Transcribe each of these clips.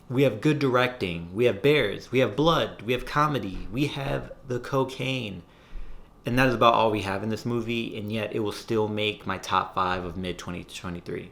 We have good directing. We have bears. We have blood. We have comedy. We have the cocaine. And that is about all we have in this movie, and yet it will still make my top 5 of mid-2023.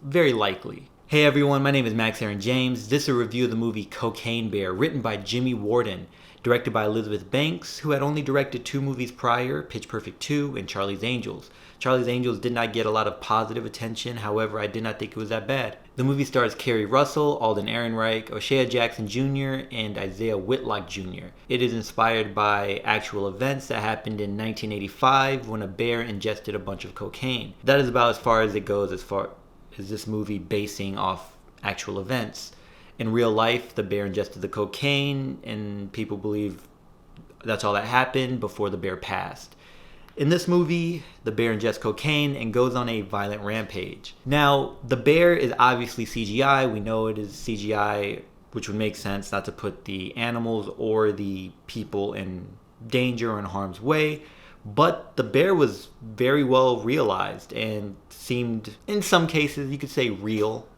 Very likely. Hey everyone, my name is Erin James. This is a review of the movie Cocaine Bear, written by Jimmy Warden, directed by Elizabeth Banks, who had only directed 2 movies prior, Pitch Perfect 2 and Charlie's Angels. Charlie's Angels did not get a lot of positive attention, however, I did not think it was that bad. The movie stars Kerry Russell, Alden Ehrenreich, O'Shea Jackson Jr., and Isaiah Whitlock Jr. It is inspired by actual events that happened in 1985 when a bear ingested a bunch of cocaine. That is about as far as it goes as far as this movie basing off actual events. In real life, the bear ingested the cocaine, and people believe that's all that happened before the bear passed. In this movie, the bear ingests cocaine and goes on a violent rampage. Now, the bear is obviously CGI. We know it is CGI, which would make sense not to put the animals or the people in danger or in harm's way. But the bear was very well realized and seemed, in some cases, you could say real.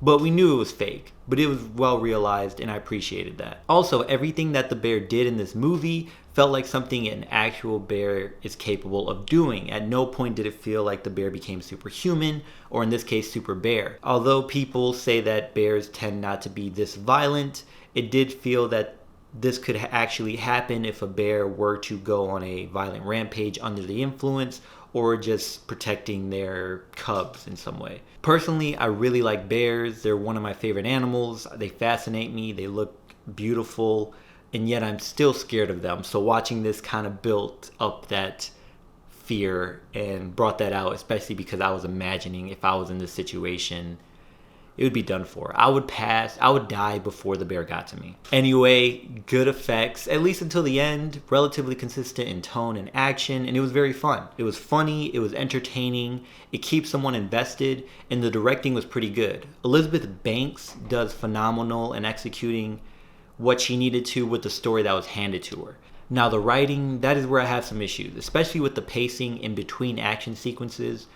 But we knew it was fake. But it was well realized, and I appreciated that. Also, everything that the bear did in this movie felt like something an actual bear is capable of doing. At no point did it feel like the bear became superhuman, or in this case, super bear. Although people say that bears tend not to be this violent, it did feel that this could actually happen if a bear were to go on a violent rampage under the influence or just protecting their cubs in some way. Personally, I really like bears. They're one of my favorite animals. They fascinate me. They look beautiful, and yet I'm still scared of them. So watching this kind of built up that fear and brought that out, especially because I was imagining if I was in this situation, it would be done for. I would pass. I would die before the bear got to me. Anyway, good effects, at least until the end. Relatively consistent in tone and action, and it was very fun. It was funny. It was entertaining. It keeps someone invested, and the directing was pretty good. Elizabeth Banks does phenomenal in executing what she needed to with the story that was handed to her. Now, the writing, that is where I have some issues, especially with the pacing in between action sequences.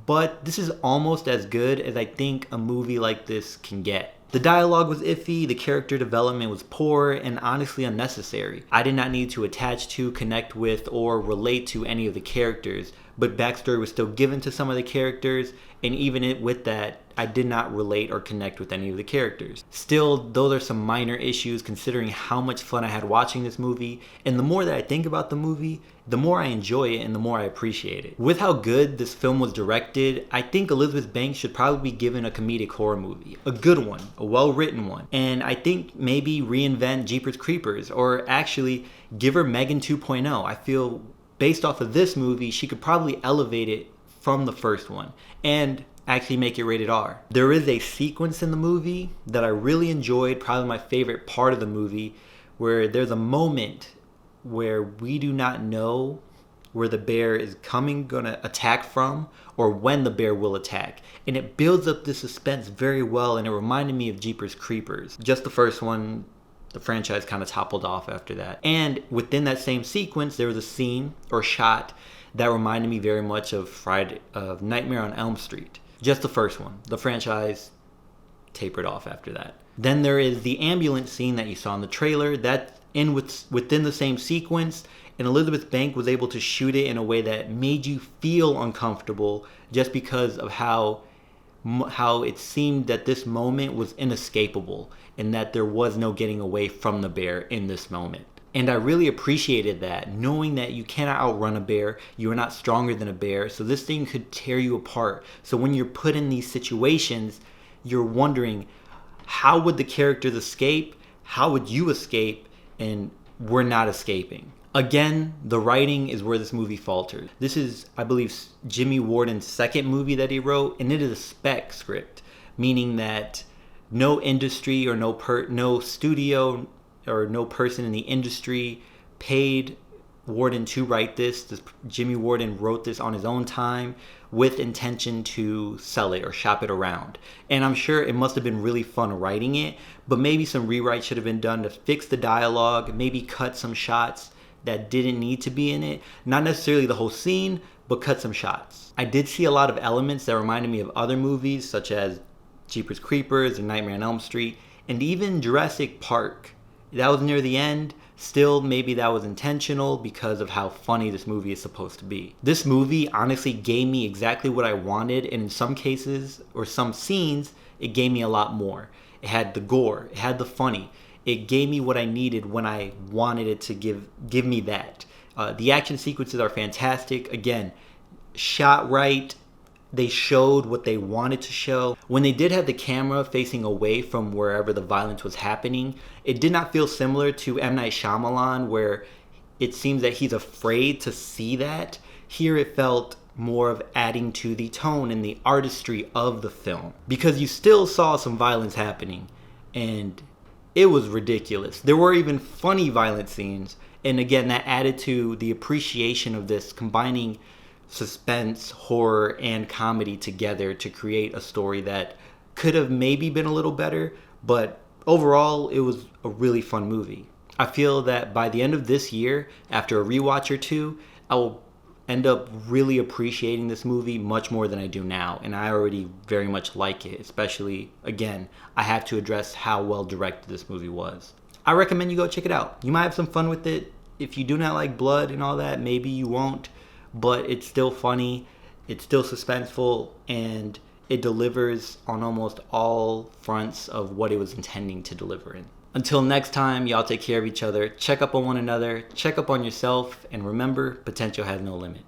But this is almost as good as I think a movie like this can get. The dialogue was iffy, the character development was poor, and honestly unnecessary. I did not need to attach to, connect with, or relate to any of the characters, but backstory was still given to some of the characters, and even with that, I did not relate or connect with any of the characters. Still, those are some minor issues considering how much fun I had watching this movie, and the more that I think about the movie, the more I enjoy it and the more I appreciate it. With how good this film was directed, I think Elizabeth Banks should probably be given a comedic horror movie. A good one, a well-written one. And I think maybe reinvent Jeepers Creepers, or actually give her Megan 2.0. I feel based off of this movie, she could probably elevate it from the first one and actually make it rated R. There is a sequence in the movie that I really enjoyed, probably my favorite part of the movie, where there's a moment where we do not know where the bear is gonna attack from, or when the bear will attack. And it builds up the suspense very well, and it reminded me of Jeepers Creepers. Just the first one, the franchise kind of toppled off after that. And within that same sequence, there was a scene or shot that reminded me very much of Nightmare on Elm Street. Just the first one. The franchise tapered off after that. Then there is the ambulance scene that you saw in the trailer. That's within the same sequence, and Elizabeth Banks was able to shoot it in a way that made you feel uncomfortable just because of how it seemed that this moment was inescapable and that there was no getting away from the bear in this moment. And I really appreciated that, knowing that you cannot outrun a bear, you are not stronger than a bear, so this thing could tear you apart. So when you're put in these situations, you're wondering, how would the characters escape? How would you escape? And we're not escaping. Again, the writing is where this movie faltered. This is, I believe, Jimmy Warden's second movie that he wrote, and it is a spec script, meaning that no industry or no studio or no person in the industry paid Warden to write this. Jimmy Warden wrote this on his own time with intention to sell it or shop it around. And I'm sure it must have been really fun writing it, but maybe some rewrites should have been done to fix the dialogue, maybe cut some shots that didn't need to be in it. Not necessarily the whole scene, but cut some shots. I did see a lot of elements that reminded me of other movies such as Jeepers Creepers and Nightmare on Elm Street And even Jurassic Park, that was near the end. Still, maybe that was intentional because of how funny this movie is supposed to be. This movie honestly gave me exactly what I wanted, and in some cases, or some scenes, it gave me a lot more. It had the gore, it had the funny. It gave me what I needed when I wanted it to give me that. The action sequences are fantastic. Again, shot right. They showed what they wanted to show. When they did have the camera facing away from wherever the violence was happening, it did not feel similar to M. Night Shyamalan, where it seems that he's afraid to see that. Here it felt more of adding to the tone and the artistry of the film, because you still saw some violence happening, and it was ridiculous. There were even funny violent scenes, and again, that added to the appreciation of this, combining suspense, horror, and comedy together to create a story that could have maybe been a little better, but overall, it was a really fun movie. I feel that by the end of this year, after a rewatch or two, I will end up really appreciating this movie much more than I do now, and I already very much like it, especially, again, I have to address how well directed this movie was. I recommend you go check it out. You might have some fun with it. If you do not like blood and all that, maybe you won't, but it's still funny, it's still suspenseful, and it delivers on almost all fronts of what it was intending to deliver in. Until next time, y'all take care of each other, check up on one another, check up on yourself, and remember, potential has no limit.